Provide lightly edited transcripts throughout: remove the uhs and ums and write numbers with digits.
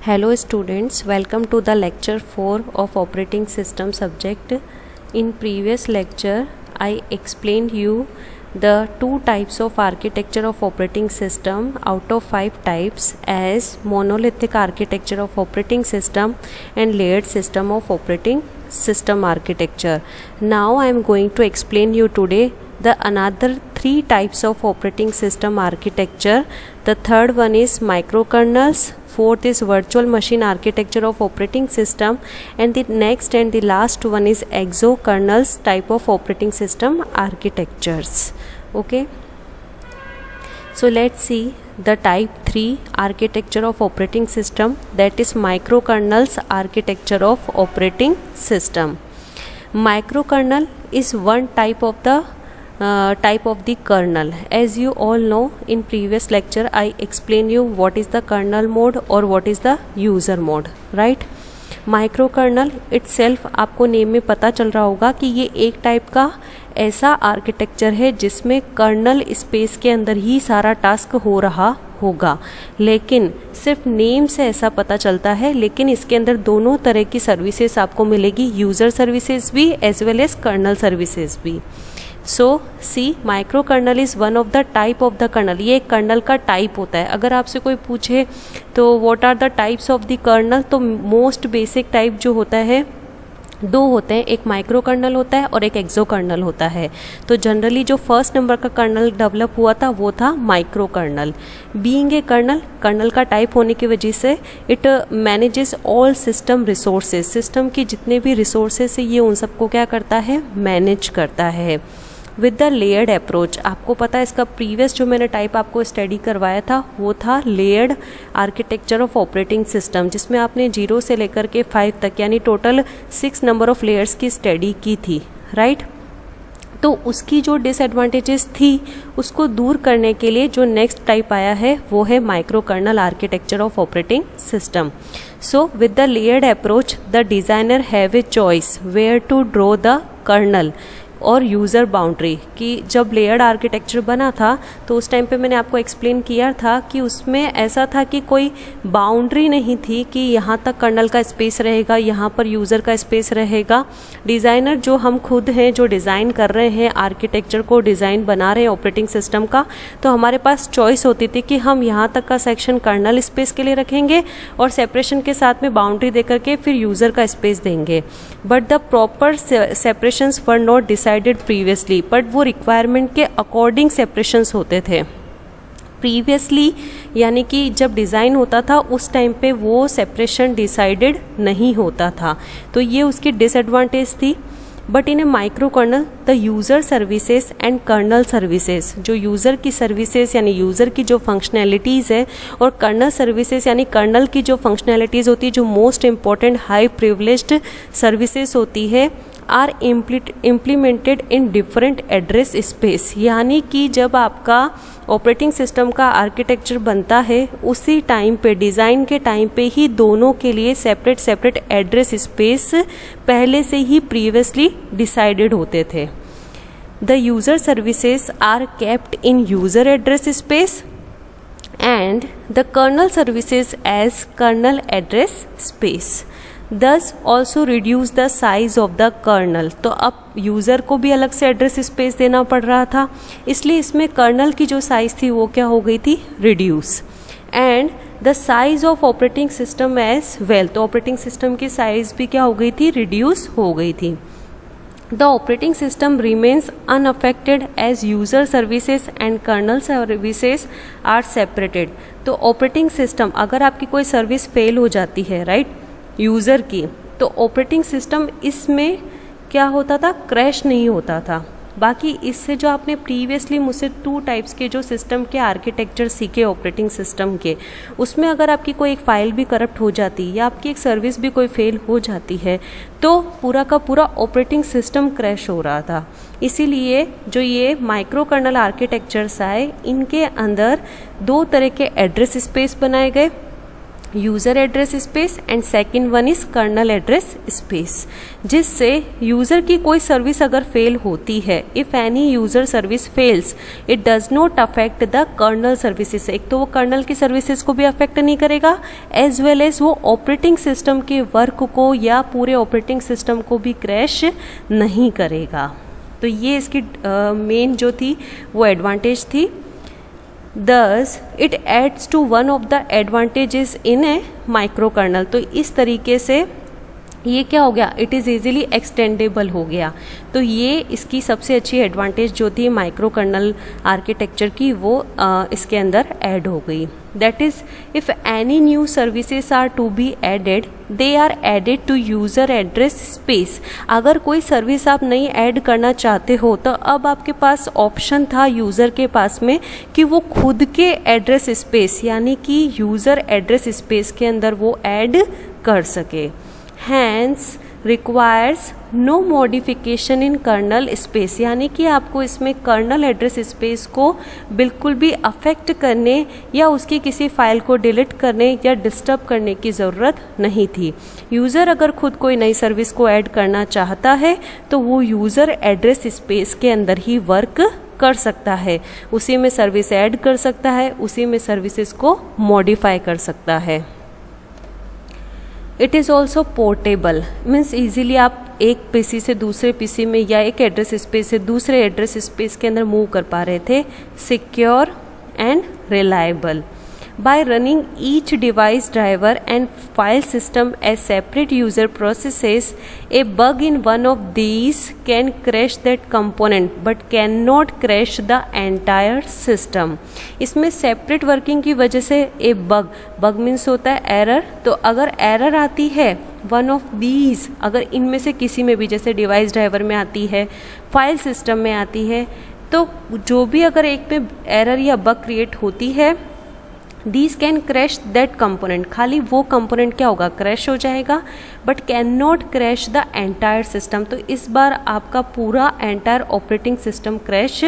Hello students, welcome to the lecture 4 of operating system subject. In previous lecture, I explained you the two types of architecture of operating system out of 5 types as monolithic architecture of operating system and layered system of operating system architecture. Now I am going to explain you today the another 3 types of operating system architecture. The third one is microkernels, fourth is virtual machine architecture of operating system, and the next and the last one is exokernels type of operating system architectures. Okay, so let's see the type 3 architecture of operating system, that is microkernels architecture of operating system. Microkernel is one type of the kernel. As you all know, in previous lecture I explained you what is the kernel mode or what is the user mode, right? Microkernel itself आपको name में पता चल रहा होगा कि ये एक type का ऐसा आर्किटेक्चर है जिसमें कर्नल स्पेस के अंदर ही सारा टास्क हो रहा होगा, लेकिन सिर्फ नेम से ऐसा पता चलता है, लेकिन इसके अंदर दोनों तरह की सर्विसेज आपको मिलेगी, यूज़र सर्विसेज भी as well as kernel services भी. So C microkernel is one of the type of the kernel. ये एक कर्नल का टाइप होता है. अगर आपसे कोई पूछे तो what are the types of the kernel, तो मोस्ट बेसिक टाइप जो होता है दो होते हैं, एक माइक्रो कर्नल होता है और एक एक्सो कर्नल होता है. तो जनरली जो फर्स्ट नंबर का कर्नल डेवलप हुआ था वो था microkernel. Being a kernel का टाइप होने की वजह से it manages all system resources. System की जितने भी रिसोर्सेज है ये उन सबको क्या करता है, मैनेज करता है. विद द लेयर्ड अप्रोच, आपको पता है इसका प्रीवियस जो मैंने टाइप आपको स्टडी करवाया था वो था layered architecture of operating system, जिसमें आपने 0 से लेकर के 5 तक यानी टोटल 6 नंबर ऑफ लेयर्स की स्टडी की थी, राइट? तो उसकी जो डिसएडवांटेजेस थी उसको दूर करने के लिए जो नेक्स्ट टाइप आया है वो है micro kernel architecture of operating system. So with the layered approach the designer have a choice where to draw the kernel और यूज़र बाउंड्री. कि जब लेयर्ड आर्किटेक्चर बना था तो उस टाइम पे मैंने आपको एक्सप्लेन किया था कि उसमें ऐसा था कि कोई बाउंड्री नहीं थी कि यहाँ तक कर्नल का स्पेस रहेगा, यहाँ पर यूज़र का स्पेस रहेगा. डिज़ाइनर जो हम खुद हैं जो डिज़ाइन कर रहे हैं आर्किटेक्चर को, डिज़ाइन बना रहे हैं ऑपरेटिंग सिस्टम का, तो हमारे पास चॉइस होती थी कि हम यहाँ तक का सेक्शन कर्नल स्पेस के लिए रखेंगे और सेपरेशन के साथ में बाउंड्री दे करके फिर यूज़र का स्पेस देंगे. But the proper separations were not decided previously, but वो रिक्वायरमेंट के अकॉर्डिंग सेपरेशंस होते थे प्रीवियसली, यानी कि जब डिज़ाइन होता था उस टाइम पे वो सेपरेशन डिसाइडेड नहीं होता था. तो ये उसकी डिसएडवांटेज थी. But in a microkernel the user services and kernel services, जो यूज़र की सर्विसेज यानी यूज़र की जो फंक्शनैलिटीज़ है और कर्नल सर्विसेज यानी कर्नल की जो फंक्शनैलिटीज़ होती है, जो most important high privileged services होती है, are implemented in different address space. यानी कि जब आपका ऑपरेटिंग सिस्टम का आर्किटेक्चर बनता है उसी टाइम पे, डिज़ाइन के टाइम पे ही दोनों के लिए सेपरेट एड्रेस स्पेस पहले से ही प्रीवियसली डिसाइडेड होते थे. The user services are kept in user address space and the kernel services as kernel address space. Thus also reduce the size of the kernel. तो अब यूज़र को भी अलग से एड्रेस स्पेस देना पड़ रहा था, इसलिए इसमें कर्नल की जो साइज़ थी वो क्या हो गई थी, reduce. And the size of operating system as well, तो ऑपरेटिंग सिस्टम की साइज़ भी क्या हो गई थी, रिड्यूस हो गई थी. The operating system remains unaffected as user services and kernel services are separated. तो ऑपरेटिंग सिस्टम, अगर आपकी कोई सर्विस फेल हो जाती है, राइट, यूज़र की, तो ऑपरेटिंग सिस्टम इसमें क्या होता था, क्रैश नहीं होता था. बाकी इससे जो आपने प्रीवियसली मुझसे 2 टाइप्स के जो सिस्टम के आर्किटेक्चर सीखे ऑपरेटिंग सिस्टम के, उसमें अगर आपकी कोई एक फाइल भी करप्ट हो जाती या आपकी एक सर्विस भी कोई फेल हो जाती है तो पूरा का पूरा ऑपरेटिंग सिस्टम क्रैश हो रहा था. इसीलिए जो ये माइक्रो कर्नल आर्किटेक्चर्स आए, इनके अंदर 2 तरह के एड्रेस स्पेस बनाए गए. User address space and second one is kernel address space, जिससे यूज़र की कोई सर्विस अगर फेल होती है, if any user service fails it does not affect the kernel services. एक तो वो कर्नल की सर्विसेज को भी अफेक्ट नहीं करेगा, एज वेल एज वो ऑपरेटिंग सिस्टम के वर्क को या पूरे ऑपरेटिंग सिस्टम को भी क्रैश नहीं करेगा। तो ये इसकी मेन जो थी वो एडवांटेज थी। Thus, it adds to one of the advantages in a microkernel। तो इस तरीके से ये क्या हो गया, इट इज़ ईजिली एक्सटेंडेबल हो गया। तो ये इसकी सबसे अच्छी एडवांटेज जो थी माइक्रो कर्नल आर्किटेक्चर की वो इसके अंदर ऐड हो गई। That is if any new services are to be added they are added to user address space. अगर कोई सर्विस आप नई ऐड करना चाहते हो तो अब आपके पास ऑप्शन था यूज़र के पास में कि वो खुद के एड्रेस स्पेस यानी कि यूज़र एड्रेस स्पेस के अंदर वो ऐड कर सके। Hence requires no modification in kernel space, यानी कि आपको इसमें कर्नल एड्रेस स्पेस को बिल्कुल भी अफेक्ट करने या उसकी किसी फाइल को डिलीट करने या डिस्टर्ब करने की ज़रूरत नहीं थी। यूज़र अगर खुद कोई नई सर्विस को ऐड करना चाहता है तो वो यूज़र एड्रेस स्पेस के अंदर ही वर्क कर सकता है, उसी में सर्विस ऐड कर सकता है, उसी में सर्विसेज को मॉडिफाई कर सकता है। It is also portable, means easily आप एक पीसी से दूसरे पीसी में या एक एड्रेस स्पेस से दूसरे एड्रेस स्पेस के अंदर मूव कर पा रहे थे। Secure and reliable by running each device driver and file system as separate user processes, a bug in one of these can crash that component but cannot crash the entire system। इसमें separate working की वजह से ए bug means होता है error. तो अगर error आती है वन ऑफ दीज, अगर इनमें से किसी में भी, जैसे डिवाइस ड्राइवर में आती है, फाइल सिस्टम में आती है, तो जो भी अगर एक में एरर या बग क्रिएट होती है these can crash that component, खाली वो कंपोनेंट क्या होगा, क्रैश हो जाएगा, but can not crash the entire system. तो इस बार आपका पूरा एंटायर ऑपरेटिंग सिस्टम क्रैश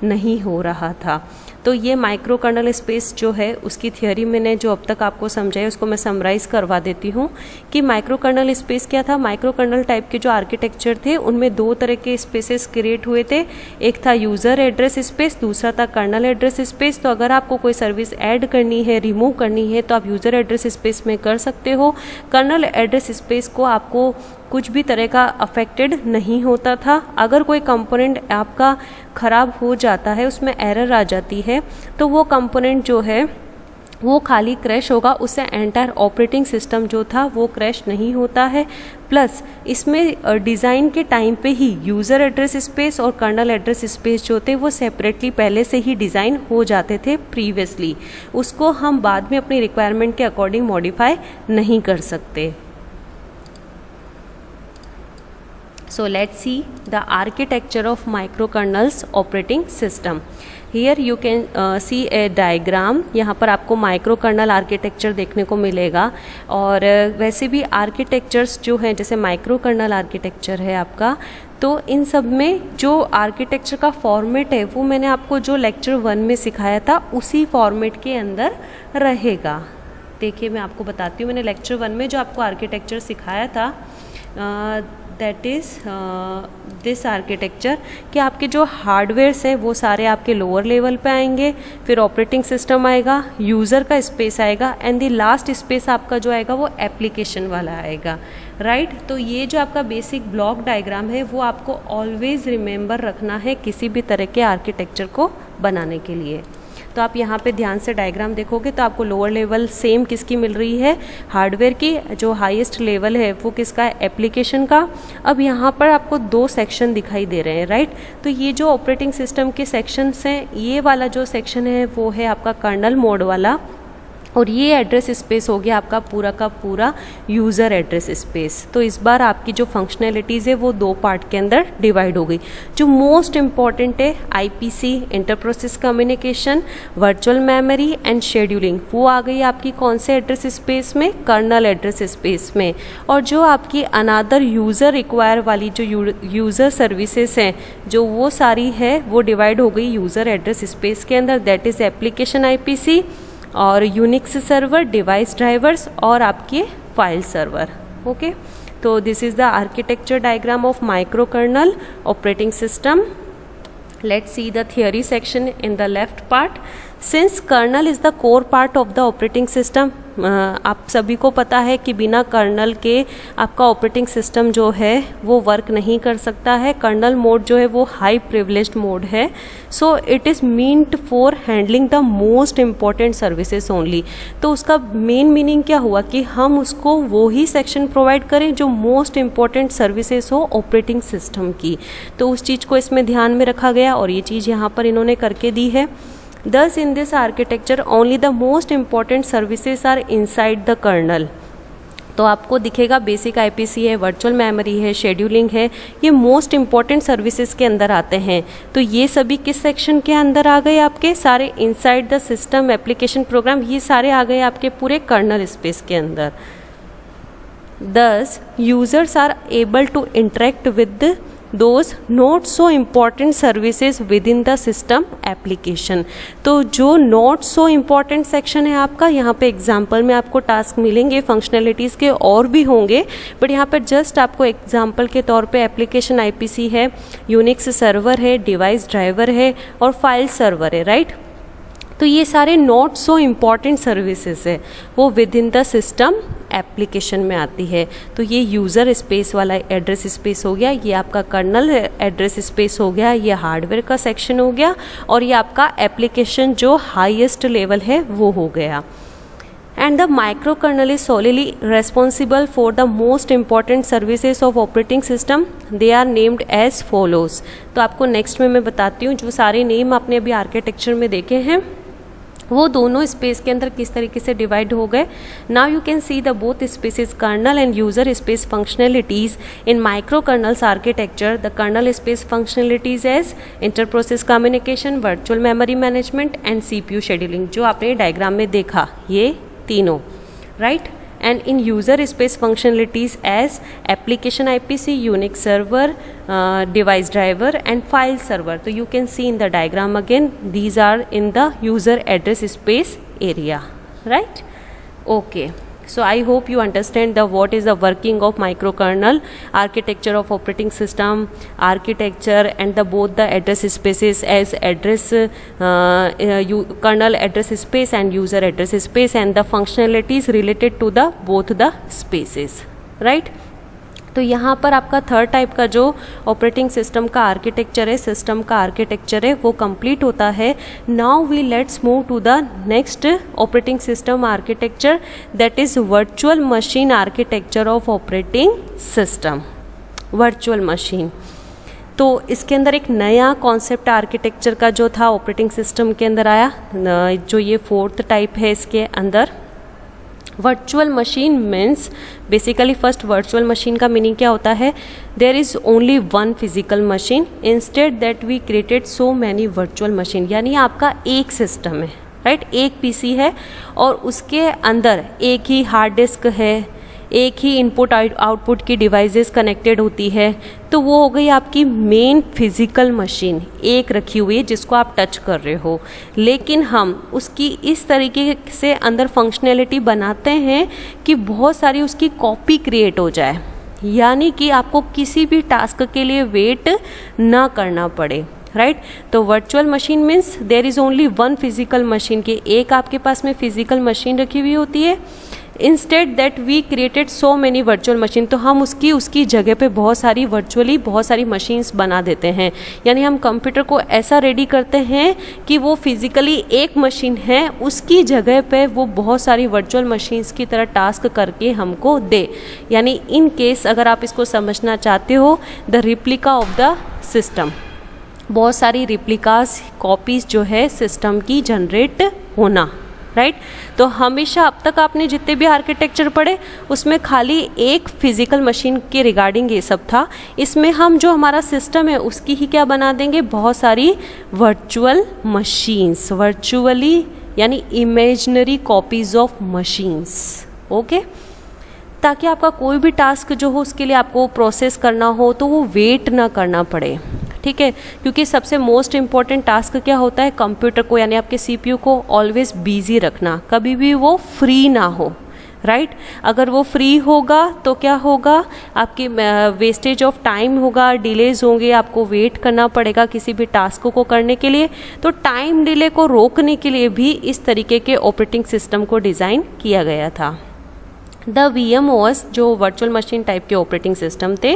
नहीं हो रहा था। तो ये माइक्रो कर्नल स्पेस जो है उसकी थियोरी मैंने जो अब तक आपको समझाई उसको मैं समराइज़ करवा देती हूँ कि माइक्रो कर्नल स्पेस क्या था। माइक्रो कर्नल टाइप के जो आर्किटेक्चर थे उनमें दो तरह के स्पेसेस क्रिएट हुए थे, एक था यूज़र एड्रेस स्पेस, दूसरा था कर्नल एड्रेस स्पेस। तो अगर आपको कोई सर्विस ऐड करनी है, रिमूव करनी है, तो आप यूज़र एड्रेस स्पेस में कर सकते हो। कर्नल एड्रेस स्पेस को आपको कुछ भी तरह का अफेक्टेड नहीं होता था। अगर कोई कंपोनेंट आपका ख़राब हो जाता है, उसमें एरर आ जाती है, तो वो कंपोनेंट जो है वो खाली क्रैश होगा, उससे एंटायर ऑपरेटिंग सिस्टम जो था वो क्रैश नहीं होता है। प्लस इसमें डिज़ाइन के टाइम पे ही यूज़र एड्रेस स्पेस और कर्नल एड्रेस स्पेस जो थे वो सेपरेटली पहले से ही डिज़ाइन हो जाते थे प्रीवियसली, उसको हम बाद में अपनी रिक्वायरमेंट के अकॉर्डिंग मॉडिफाई नहीं कर सकते। So let's see the architecture of microkernels operating system. Here you can see a diagram। यहाँ पर आपको माइक्रो कर्नल आर्किटेक्चर देखने को मिलेगा। और वैसे भी आर्किटेक्चर्स जो हैं, जैसे माइक्रो कर्नल आर्किटेक्चर है आपका, तो इन सब में जो आर्किटेक्चर का फॉर्मेट है वो मैंने आपको जो लेक्चर 1 में सिखाया था उसी फॉर्मेट के अंदर रहेगा। देखिए मैं आपको बताती हूँ, मैंने लेक्चर 1 में जो आपको आर्किटेक्चर सिखाया था दैट इज़ दिस आर्किटेक्चर, कि आपके जो हार्डवेयर्स हैं वो सारे आपके लोअर लेवल पे आएंगे, फिर ऑपरेटिंग सिस्टम आएगा, यूज़र का स्पेस आएगा, एंड द लास्ट स्पेस आपका जो आएगा वो एप्लीकेशन वाला आएगा, राइट। तो ये जो आपका बेसिक ब्लॉक डायग्राम है वो आपको ऑलवेज रिमेंबर रखना है किसी भी तरह के आर्किटेक्चर को बनाने के लिए। तो आप यहाँ पे ध्यान से डायग्राम देखोगे तो आपको लोअर लेवल सेम किसकी मिल रही है, हार्डवेयर की। जो हाईएस्ट लेवल है वो किसका है, एप्लीकेशन का। अब यहाँ पर आपको 2 सेक्शन दिखाई दे रहे हैं, राइट। तो ये जो ऑपरेटिंग सिस्टम के सेक्शंस हैं, ये वाला जो सेक्शन है वो है आपका कर्नल मोड वाला, और ये एड्रेस स्पेस हो गया आपका पूरा का पूरा यूज़र एड्रेस स्पेस। तो इस बार आपकी जो फंक्शनैलिटीज़ है वो 2 पार्ट के अंदर डिवाइड हो गई। जो मोस्ट इम्पॉर्टेंट है IPC, inter process communication, virtual memory and scheduling, वो आ गई आपकी कौन से एड्रेस स्पेस में, कर्नल एड्रेस स्पेस में। और जो आपकी अनादर यूज़र रिक्वायर वाली जो यूज़र सर्विसेज हैं जो वो सारी है वो डिवाइड हो गई यूज़र एड्रेस स्पेस के अंदर, दैट इज़ एप्लीकेशन आईपीसी, और यूनिक्स सर्वर, डिवाइस ड्राइवर्स और आपके फाइल सर्वर. ओके, तो this is the architecture diagram of micro kernel operating system. Let's see the theory section in the left part. Since kernel is the core part of the operating system, आप सभी को पता है कि बिना colonel के आपका ऑपरेटिंग सिस्टम जो है वो वर्क नहीं कर सकता है. कर्नल मोड जो है वो हाई प्रिविलेज्ड मोड है. So it is meant for handling the most important services only. तो उसका मेन मीनिंग क्या हुआ कि हम उसको वो ही सेक्शन प्रोवाइड करें जो मोस्ट इम्पॉर्टेंट सर्विसेज हो ऑपरेटिंग सिस्टम की. तो उस चीज़ को इसमें ध्यान में रखा गया और ये चीज़ यहाँ पर इन्होंने करके दी है. Thus, in this architecture, only the most important services are inside the kernel. तो आपको दिखेगा बेसिक आईपीसी है, वर्चुअल मेमोरी है, शेड्यूलिंग है, ये मोस्ट इंपॉर्टेंट सर्विसेज के अंदर आते हैं. तो ये सभी किस सेक्शन के अंदर आ गए? आपके सारे inside the system application program, ये सारे आ गए आपके पूरे कर्नल स्पेस के अंदर. Thus, users are able to interact with those not so important services within the system application. तो जो not so important section है आपका, यहाँ पे एग्जाम्पल में आपको टास्क मिलेंगे, फंक्शनैलिटीज़ के और भी होंगे, बट यहाँ पर जस्ट आपको एग्जाम्पल के तौर पे एप्लीकेशन आईपीसी है, यूनिक्स सर्वर है, डिवाइस ड्राइवर है और फाइल सर्वर है, राइट. तो ये सारे नॉट सो इम्पॉर्टेंट सर्विसेज है, वो with in the system application में आती है. तो ये यूज़र स्पेस वाला एड्रेस स्पेस हो गया, ये आपका कर्नल एड्रेस स्पेस हो गया, ये हार्डवेयर का सेक्शन हो गया और ये आपका एप्लीकेशन जो हाईएस्ट लेवल है वो हो गया. And the microkernel is solely responsible for the most important services of operating system. They are named as follows. तो आपको नेक्स्ट में मैं बताती हूँ, जो सारे नेम आपने अभी आर्किटेक्चर में देखे हैं वो दोनों स्पेस के अंदर किस तरीके से डिवाइड हो गए. Now you can see the both spaces kernel and user space functionalities in micro kernels architecture. The kernel space functionalities as inter process communication, virtual memory management and CPU scheduling, जो आपने diagram में देखा ये तीनों, right. And in user space functionalities as application IPC, Unix server, device driver and file server. तो you can see in the diagram again, these are in the user address space area, right. Okay, so I hope you understand the what is the working of microkernel, architecture of operating system, architecture and the both the address spaces as address kernel address space and user address space and the functionalities related to the both the spaces, right. तो यहाँ पर आपका third type का जो operating system का architecture है, system का architecture है, वो कंप्लीट होता है. Now we let's move to the next operating system architecture, that is virtual machine architecture of operating system. Virtual machine, तो इसके अंदर एक नया कॉन्सेप्ट आर्किटेक्चर का जो था ऑपरेटिंग सिस्टम के अंदर आया, जो ये फोर्थ टाइप है इसके अंदर. Virtual machine means basically first virtual machine का मीनिंग क्या होता है? There is only one physical machine instead that we created so many virtual machine. यानी आपका एक सिस्टम है, राइट, एक पीसी है और उसके अंदर एक ही हार्ड डिस्क है, एक ही इनपुट आउटपुट की डिवाइसेस कनेक्टेड होती है. तो वो हो गई आपकी मेन फिजिकल मशीन, एक रखी हुई है जिसको आप टच कर रहे हो. लेकिन हम उसकी इस तरीके से अंदर फंक्शनैलिटी बनाते हैं कि बहुत सारी उसकी कॉपी क्रिएट हो जाए, यानी कि आपको किसी भी टास्क के लिए वेट ना करना पड़े, राइट. तो virtual machine means there is only one physical machine, के एक आपके पास में फिजिकल मशीन रखी हुई होती है. Instead that we created so many virtual machine, तो हम उसकी जगह पे बहुत सारी मशीन्स बना देते हैं. यानी हम कंप्यूटर को ऐसा रेडी करते हैं कि वो फिजिकली एक मशीन है, उसकी जगह पे वो बहुत सारी वर्चुअल मशीन्स की तरह टास्क करके हमको दे. यानी इन केस अगर आप इसको समझना चाहते हो, the replica of the system, बहुत सारी रिप्लिकास कॉपीज जो है सिस्टम की जनरेट होना, राइट. तो हमेशा अब तक आपने जितने भी आर्किटेक्चर पढ़े उसमें खाली एक फिजिकल मशीन के रिगार्डिंग ये सब था. इसमें हम जो हमारा सिस्टम है उसकी ही क्या बना देंगे, बहुत सारी वर्चुअल मशीन्स, वर्चुअली यानी imaginary copies of machines. Okay, ताकि आपका कोई भी टास्क जो हो उसके लिए आपको प्रोसेस करना हो तो वो वेट ना करना पड़े. ठीक है, क्योंकि सबसे मोस्ट इम्पॉर्टेंट टास्क क्या होता है, कंप्यूटर को यानी आपके सीपीयू को ऑलवेज बिजी रखना, कभी भी वो फ्री ना हो, राइट अगर वो फ्री होगा तो क्या होगा, आपकी वेस्टेज ऑफ टाइम होगा, डिलेज होंगे, आपको वेट करना पड़ेगा किसी भी टास्क को करने के लिए। तो टाइम डिले को रोकने के लिए भी इस तरीके के ऑपरेटिंग सिस्टम को डिज़ाइन किया गया था। द VMOS जो वर्चुअल मशीन टाइप के ऑपरेटिंग सिस्टम थे,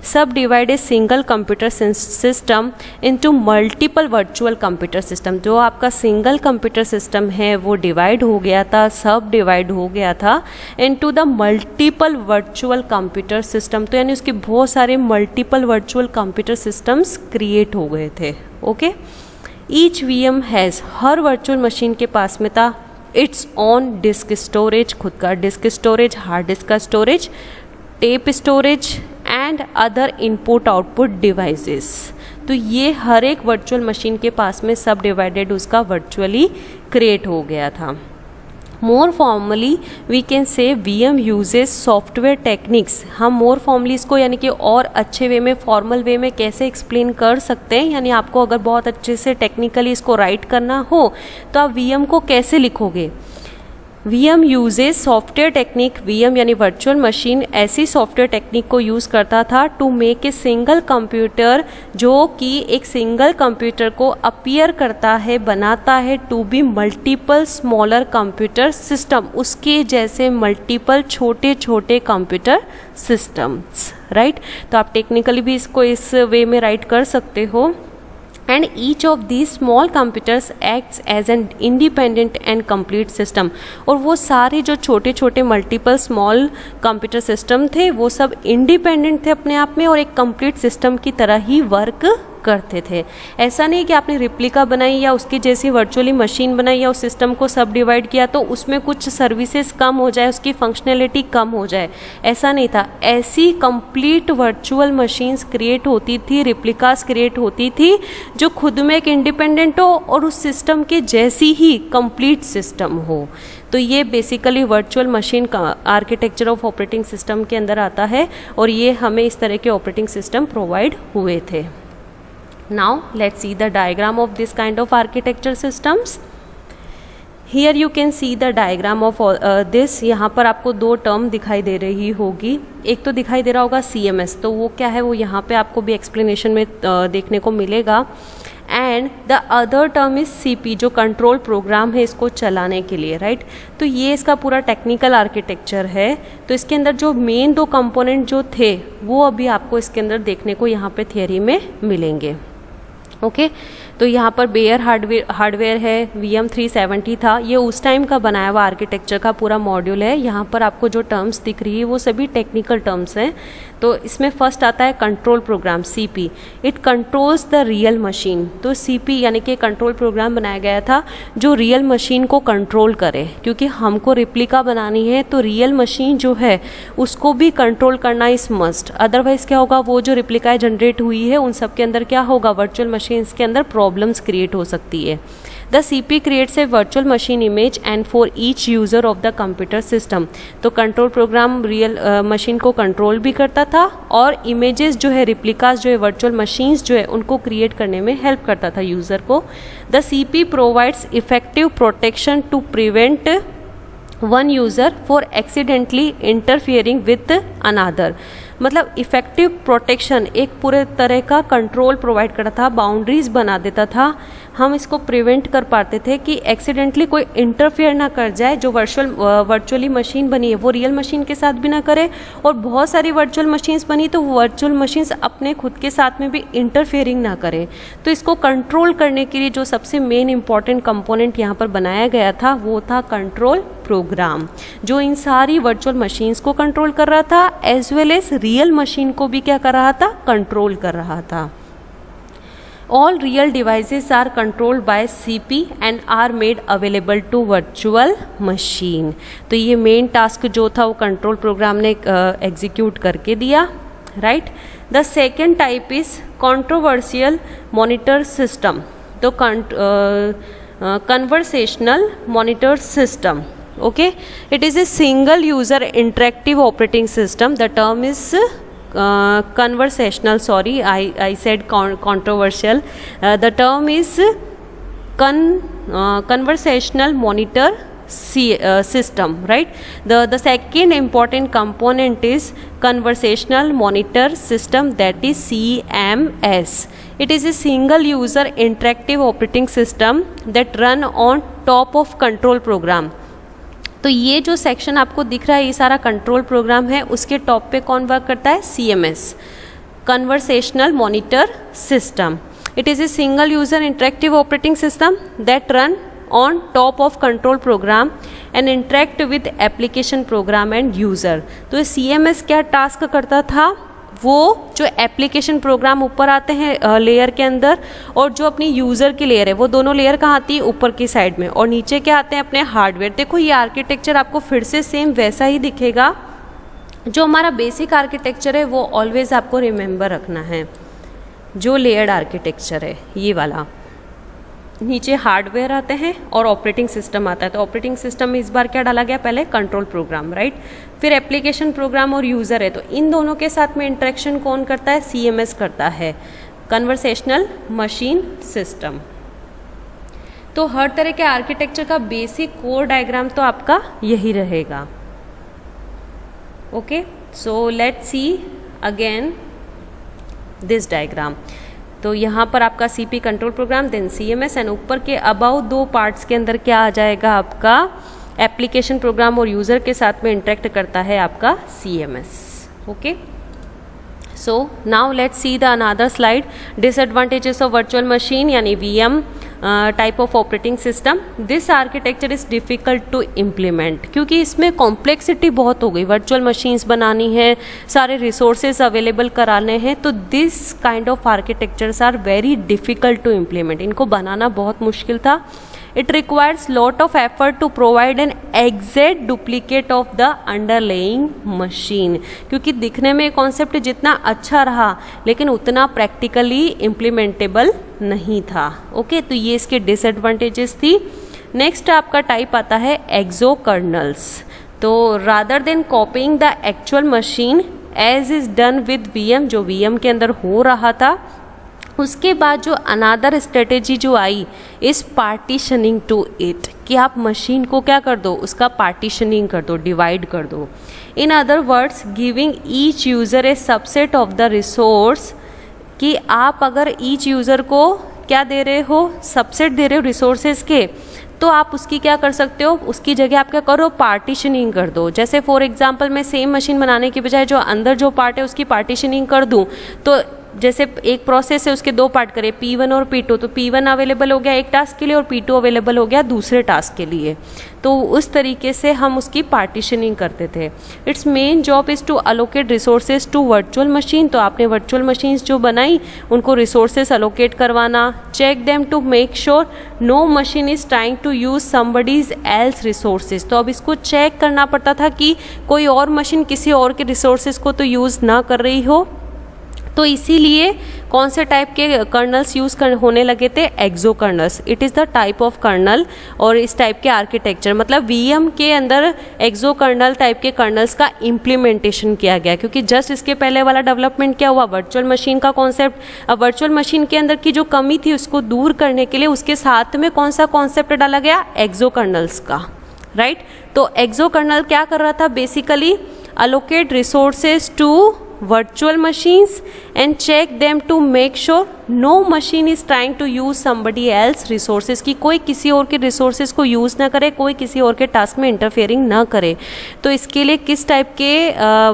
सब डिवाइड ए single computer system into multiple virtual computer system. जो आपका सिंगल कंप्यूटर सिस्टम है वो डिवाइड हो गया था, सब डिवाइड हो गया था into the multiple virtual computer system. तो यानी उसके बहुत सारे multiple virtual computer systems create हो गए थे। Okay, each VM has, her virtual machine के पास में था इट्स ऑन डिस्क स्टोरेज, खुद का डिस्क स्टोरेज, हार्ड डिस्क का storage, tape storage and other input output devices. तो ये हर एक वर्चुअल मशीन के पास में सब डिवाइडेड उसका वर्चुअली क्रिएट हो गया था। More formally we can say VM uses software techniques. हम मोर फॉर्मली इसको यानी कि और अच्छे वे में, फॉर्मल वे में कैसे एक्सप्लेन कर सकते हैं, यानी आपको अगर बहुत अच्छे से टेक्निकली इसको राइट करना हो तो आप VM को कैसे लिखोगे। VM uses software technique, VM यानी वर्चुअल मशीन ऐसी सॉफ्टवेयर टेक्निक को यूज़ करता था to make a single computer, जो कि एक सिंगल कंप्यूटर को अपीयर करता है, बनाता है to be multiple smaller computer system, उसके जैसे मल्टीपल छोटे छोटे कंप्यूटर सिस्टम्स, राइट। तो आप टेक्निकली भी इसको इस वे में राइट कर सकते हो। And each of these small computers acts as an independent and complete system। और वो सारे जो छोटे छोटे मल्टीपल स्मॉल कंप्यूटर सिस्टम थे वो सब इंडिपेंडेंट थे अपने आप में और एक कंप्लीट सिस्टम की तरह ही वर्क करते थे। ऐसा नहीं कि आपने रिप्लिका बनाई या उसकी जैसी वर्चुअली मशीन बनाई या उस सिस्टम को सब डिवाइड किया तो उसमें कुछ सर्विसेज कम हो जाए, उसकी फंक्शनैलिटी कम हो जाए, ऐसा नहीं था। ऐसी कंप्लीट वर्चुअल मशीन्स क्रिएट होती थी, रिप्लिकास क्रिएट होती थी जो खुद में एक इंडिपेंडेंट हो और उस सिस्टम के जैसी ही कंप्लीट सिस्टम हो। तो ये बेसिकली वर्चुअल मशीन का आर्किटेक्चर ऑफ ऑपरेटिंग सिस्टम के अंदर आता है और ये हमें इस तरह के ऑपरेटिंग सिस्टम प्रोवाइड हुए थे। Now let's see the diagram of this kind of architecture systems. Here you can see the diagram of this। यहाँ पर आपको दो टर्म दिखाई दे रही होगी, एक तो दिखाई दे रहा होगा CMS, तो वो क्या है वो यहाँ पे आपको भी एक्सप्लेनेशन में देखने को मिलेगा। And the other term is CP जो कंट्रोल प्रोग्राम है इसको चलाने के लिए, राइट। तो ये इसका पूरा टेक्निकल आर्किटेक्चर है। तो इसके अंदर जो मेन दो कंपोनेंट जो थे वो अभी आपको इसके अंदर देखने को यहाँ पे थियरी में मिलेंगे। ओके तो यहाँ पर बेयर हार्डवेयर है, VM370 था, ये उस टाइम का बनाया हुआ आर्किटेक्चर का पूरा मॉड्यूल है। यहाँ पर आपको जो टर्म्स दिख रही है वो सभी टेक्निकल टर्म्स हैं। तो इसमें फर्स्ट आता है control program CP, it controls the real machine. तो CP यानी कि कंट्रोल प्रोग्राम बनाया गया था जो रियल मशीन को कंट्रोल करे, क्योंकि हमको रिप्लिका बनानी है तो रियल मशीन जो है उसको भी कंट्रोल करना इज मस्ट। अदरवाइज क्या होगा, वो जो रिप्लिका जनरेट हुई है उन सब के अंदर क्या होगा, वर्चुअल मशीन्स के अंदर प्रॉब्लम्स क्रिएट हो सकती है। The CP creates a virtual machine image and for each user of the computer system. तो कंट्रोल प्रोग्राम रियल मशीन को कंट्रोल भी करता था और इमेजेस जो है, रिप्लिकास जो है, वर्चुअल मशीन्स जो है उनको क्रिएट करने में हेल्प करता था यूजर को। The CP provides effective protection to prevent one user for accidentally interfering with another. मतलब इफेक्टिव प्रोटेक्शन, एक पूरे तरह का कंट्रोल प्रोवाइड करता था, बाउंड्रीज बना देता था। हम इसको प्रिवेंट कर पाते थे कि एक्सीडेंटली कोई इंटरफेयर ना कर जाए, जो वर्चुअली मशीन बनी है वो रियल मशीन के साथ भी ना करे, और बहुत सारी वर्चुअल मशीन्स बनी तो वर्चुअल मशीन्स अपने खुद के साथ में भी इंटरफेयरिंग ना करे। तो इसको कंट्रोल करने के लिए जो सबसे मेन इंपॉर्टेंट कंपोनेंट यहाँ पर बनाया गया था वो था कंट्रोल प्रोग्राम, जो इन सारी वर्चुअल मशीन्स को कंट्रोल कर रहा था as well as real machine को भी क्या कर रहा था, कंट्रोल कर रहा था। All real devices are controlled by CP and are made available to virtual machine। तो ये मेन टास्क जो था वो कंट्रोल प्रोग्राम ने एग्जीक्यूट करके दिया, right. The second type is controversial monitor system. तो conversational monitor system, okay, it is a single user interactive operating system. The term is conversational, sorry, I said controversial. The term is conversational monitor system, right? The second important component is conversational monitor system, that is CMS. It is a single user interactive operating system that run on top of control program. तो ये जो section आपको दिख रहा है ये सारा control programme है, उसके टॉप पे कौन वर्क करता है? CMS, conversational monitor system. It is a single user interactive operating system that run on top of control program and interact with application program and user. तो ये CMS क्या task करता था? वो जो एप्लीकेशन प्रोग्राम ऊपर आते हैं लेयर के अंदर, और जो अपनी यूज़र की लेयर है, वो दोनों लेयर कहाँ आती है? ऊपर की साइड में, और नीचे क्या आते हैं? अपने हार्डवेयर. देखो ये आर्किटेक्चर आपको फिर से सेम वैसा ही दिखेगा. जो हमारा बेसिक आर्किटेक्चर है वो ऑलवेज आपको रिमेंबर रखना है. जो लेयर्ड आर्किटेक्चर है ये वाला, नीचे हार्डवेयर आते हैं और ऑपरेटिंग सिस्टम आता है. तो ऑपरेटिंग सिस्टम में इस बार क्या डाला गया? पहले कंट्रोल प्रोग्राम, राइट? फिर एप्लीकेशन प्रोग्राम और यूज़र है. तो इन दोनों के साथ में इंटरेक्शन कौन करता है? CMS करता है, कन्वर्सेशनल मशीन सिस्टम. तो हर तरह के आर्किटेक्चर का बेसिक कोर डायग्राम तो आपका यही रहेगा. Okay, so let's see again this diagram. तो यहाँ पर आपका CP control program, then CMS, and ऊपर के अबाउ दो पार्ट्स के अंदर क्या आ जाएगा? आपका एप्लीकेशन प्रोग्राम और यूज़र के साथ में इंटरेक्ट करता है आपका CMS. Okay, so now let's see the another slide. Disadvantages of virtual machine यानी VM type of operating system. This architecture is difficult to implement, क्योंकि इसमें कॉम्प्लेक्सिटी बहुत हो गई. वर्चुअल मशीन्स बनानी है, सारे रिसोर्सेज अवेलेबल कराने हैं, तो this kind of architectures are very difficult to implement. इनको बनाना बहुत मुश्किल था. It requires lot of effort to provide an exact duplicate of the underlying machine. क्योंकि दिखने में कॉन्सेप्ट जितना अच्छा रहा लेकिन उतना प्रैक्टिकली इम्प्लीमेंटेबल नहीं था. ओके, तो ये इसके डिसएडवांटेजेस थी. नेक्स्ट आपका टाइप आता है एक्सो कर्नल्स. तो rather than copying the actual machine as is done with VM, जो VM के अंदर हो रहा था, उसके बाद जो अनादर स्ट्रेटेजी जो आई इस पार्टीशनिंग टू इट, कि आप मशीन को क्या कर दो? उसका पार्टीशनिंग कर दो, डिवाइड कर दो. In other words, giving each user A subset of the resource, कि आप अगर ईच यूज़र को क्या दे रहे हो? सबसेट दे रहे हो रिसोर्सेज के, तो आप उसकी क्या कर सकते हो? उसकी जगह आप क्या करो? पार्टीशनिंग कर दो. जैसे फॉर एग्जांपल मैं सेम मशीन बनाने की बजाय जो अंदर जो पार्ट है उसकी पार्टीशनिंग कर दूं, तो जैसे एक प्रोसेस है उसके दो पार्ट करें, P1 और P2, तो P1 अवेलेबल हो गया एक टास्क के लिए और P2 अवेलेबल हो गया दूसरे टास्क के लिए. तो उस तरीके से हम उसकी पार्टीशनिंग करते थे. Its main job is to allocate resources to virtual machine. तो आपने वर्चुअल मशीन्स जो बनाई उनको रिसोर्सेज अलोकेट करवाना. Check them to make sure no machine is trying to use somebody's else resources. तो अब इसको चेक करना पड़ता था कि कोई और मशीन किसी और के रिसोर्सेज को तो यूज़ ना कर रही हो. तो इसीलिए कौन से टाइप के कर्नल्स यूज़ होने लगे थे? Exo kernels. It is the type of kernel. और इस टाइप के आर्किटेक्चर मतलब VM के अंदर एक्सो कर्नल टाइप के कर्नल्स का इम्प्लीमेंटेशन किया गया, क्योंकि जस्ट इसके पहले वाला डेवलपमेंट क्या हुआ? वर्चुअल मशीन का कॉन्सेप्ट. अब वर्चुअल मशीन के अंदर की जो कमी थी उसको दूर करने के लिए उसके साथ में कौन सा कॉन्सेप्ट डाला गया? एक्सो कर्नल्स का, राइट? तो एक्सो कर्नल क्या कर रहा था? Basically allocate resources to virtual machines and check them to make sure no machine is trying to use somebody else resources, कि कोई किसी और के resources को यूज़ ना करे, कोई किसी और के टास्क में इंटरफेयरिंग ना करे. तो इसके लिए किस टाइप के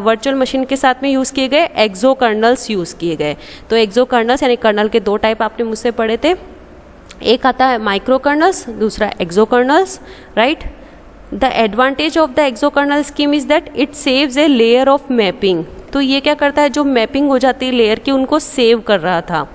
वर्चुअल मशीन के साथ में यूज़ किए गए? एक्सो कर्नल्स यूज़ किए गए. तो एक्सो कर्नल्स यानी कर्नल के दो टाइप आपने मुझसे पढ़े थे. एक आता है माइक्रो कर्नल्स, दूसरा exo kernels, right? The advantage of the exo kernel scheme is that it saves a layer of mapping. तो ये क्या करता है? जो मैपिंग हो जाती है लेयर की उनको सेव कर रहा था.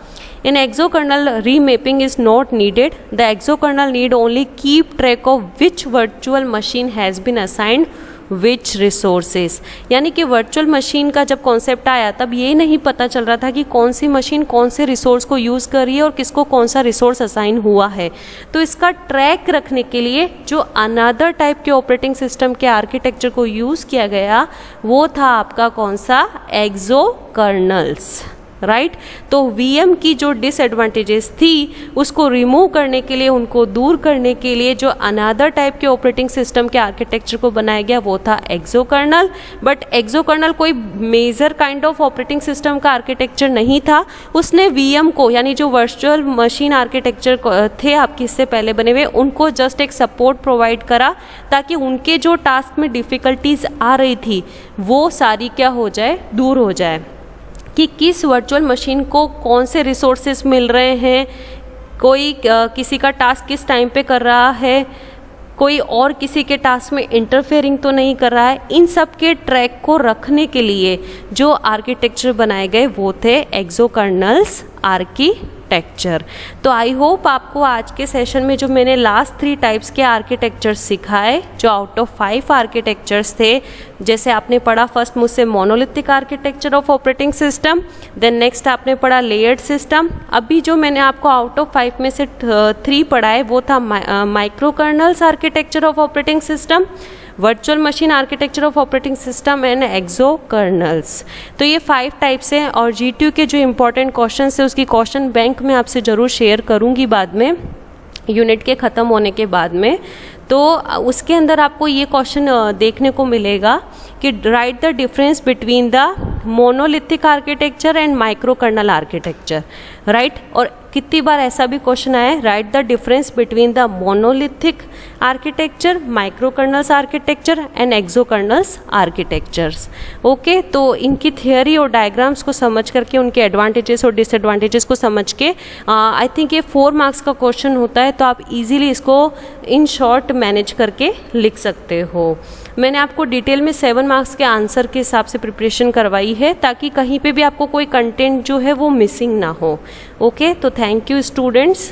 In exo kernel remapping is not needed. The exo kernel need only keep track of which virtual machine has been assigned which resources, यानी कि वर्चुअल मशीन का जब कॉन्सेप्ट आया तब ये नहीं पता चल रहा था कि कौन सी मशीन कौन से रिसोर्स को यूज़ कर रही है और किसको कौन सा रिसोर्स असाइन हुआ है। तो इसका ट्रैक रखने के लिए जो अनदर टाइप के ऑपरेटिंग सिस्टम के आर्किटेक्चर को यूज़ किया गया वो था आपका कौन सा, एक्सो कर्नल्स, राइट। तो VM की जो डिसएडवांटेजेस थी उसको रिमूव करने के लिए, उनको दूर करने के लिए जो अनदर टाइप के ऑपरेटिंग सिस्टम के आर्किटेक्चर को बनाया गया वो था exokernel. But exokernel कोई major kind of operating system का आर्किटेक्चर नहीं था, उसने VM को यानी जो वर्चुअल मशीन आर्किटेक्चर थे आपके इससे पहले बने हुए उनको जस्ट एक सपोर्ट प्रोवाइड करा ताकि उनके जो टास्क में डिफ़िकल्टीज आ रही थी वो सारी क्या हो जाए, दूर हो जाए, कि किस वर्चुअल मशीन को कौन से रिसोर्सेज मिल रहे हैं, कोई किसी का टास्क किस टाइम पे कर रहा है, कोई और किसी के टास्क में इंटरफेयरिंग तो नहीं कर रहा है। इन सब के ट्रैक को रखने के लिए जो आर्किटेक्चर बनाए गए वो थे एक्सो कर्नल्स आर्किटेक्चर। तो आई होप आपको आज के सेशन में जो मैंने लास्ट 3 टाइप्स के आर्किटेक्चर सिखाए जो आउट ऑफ 5 आर्किटेक्चर्स थे, जैसे आपने पढ़ा फर्स्ट मुझसे monolithic architecture of operating system, then next आपने पढ़ा लेयर्ड सिस्टम, अभी जो मैंने आपको आउट ऑफ 5 में से 3 पढ़ा है वो था micro kernels architecture of operating system, virtual machine architecture of operating system and exo colonel's. तो ये 5 टाइप्स हैं और GTU के जो इंपॉर्टेंट क्वेश्चन है उसकी क्वेश्चन बैंक में आपसे ज़रूर शेयर करूँगी बाद में, यूनिट के ख़त्म होने के बाद में। तो उसके अंदर आपको ये क्वेश्चन देखने को मिलेगा कि right the difference between the monolithic architecture and micro colonel architecture, right. और कितनी बार ऐसा भी क्वेश्चन आया है, right the difference between the monolithic architecture, micro kernels architecture and exo kernels architectures. Okay, तो इनकी थियोरी और डायग्राम्स को समझ करके उनके एडवांटेजेस और डिसएडवांटेजेस को समझ के आई थिंक ये 4 मार्क्स का क्वेश्चन होता है, तो आप इजीली इसको इन शॉर्ट मैनेज करके लिख सकते हो। मैंने आपको डिटेल में 7 मार्क्स के आंसर के हिसाब से प्रिपरेशन करवाई है ताकि कहीं पे भी आपको कोई कंटेंट जो है वो मिसिंग ना हो। ओके, तो थैंक यू स्टूडेंट्स।